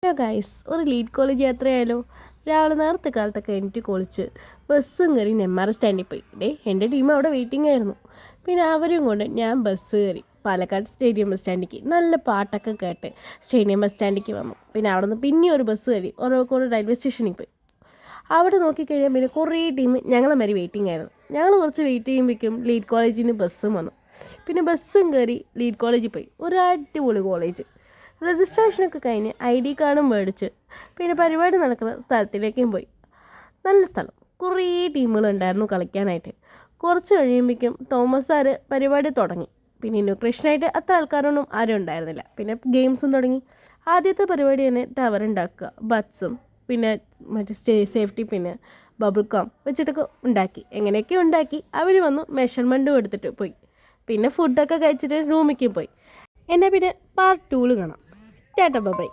Hello guys, ഒരു lead college യാത്രയായാലോ? രാവിലെ നേരത്തെ കാലത്തൊക്കെ എനിക്ക് കുളിച്ച് ബസ്സും കയറി നെമ്മാറ സ്റ്റാൻഡിൽ പോയി. എൻ്റെ ടീം അവിടെ വെയിറ്റിംഗ് ആയിരുന്നു. പിന്നെ അവരും കൊണ്ട് ഞാൻ ബസ് കയറി പാലക്കാട് സ്റ്റേഡിയം ബസ് സ്റ്റാൻഡിലേക്ക് നല്ല പാട്ടൊക്കെ കേട്ട് സ്റ്റേഡിയം ബസ് സ്റ്റാൻഡിലേക്ക് വന്നു. പിന്നെ അവിടെ നിന്ന് പിന്നെ ഒരു ബസ് കയറി ഒരേക്കോട് റെയിൽവേ സ്റ്റേഷനിൽ പോയി. അവിടെ നോക്കിക്കഴിഞ്ഞാൽ പിന്നെ കുറേ ടീം ഞങ്ങളെ മാതിരി വെയിറ്റിംഗ് ആയിരുന്നു. ഞങ്ങൾ കുറച്ച് വെയിറ്റ് ചെയ്യുമ്പോഴേക്കും ലീഡ് കോളേജിൽ നിന്ന് ബസ്സും വന്നു. പിന്നെ ബസ്സും കയറി ലീഡ് കോളേജിൽ പോയി. ഒരു അടിപൊളി കോളേജ്. രജിസ്ട്രേഷനൊക്കെ കഴിഞ്ഞ് ID കാർഡും മേടിച്ച് പിന്നെ പരിപാടി നടക്കുന്ന സ്ഥലത്തിലേക്കും പോയി. നല്ല സ്ഥലം, കുറേ ടീമുകളുണ്ടായിരുന്നു കളിക്കാനായിട്ട്. കുറച്ച് കഴിയുമ്പോഴേക്കും തോമസ് സാറ് പരിപാടി തുടങ്ങി. പിന്നെ ഇന്നോഗ്രേഷനായിട്ട് അത്ര ആൾക്കാരൊന്നും ആരും ഉണ്ടായിരുന്നില്ല. പിന്നെ ഗെയിംസും തുടങ്ങി. ആദ്യത്തെ പരിപാടി തന്നെ ടവർ ഉണ്ടാക്കുക, ബട്ട്സും പിന്നെ മറ്റേ സേഫ്റ്റി പിന്നെ ബബിൾ കോം വെച്ചിട്ടൊക്കെ ഉണ്ടാക്കി. എങ്ങനെയൊക്കെ ഉണ്ടാക്കി അവർ വന്നു മെഷർമെൻറ്റും എടുത്തിട്ട് പോയി. പിന്നെ ഫുഡൊക്കെ കഴിച്ചിട്ട് റൂമിലേക്ക് പോയി. എന്നാൽ പിന്നെ പാർട്ട് 2 കാണാം. ടാറ്റ ബൈ.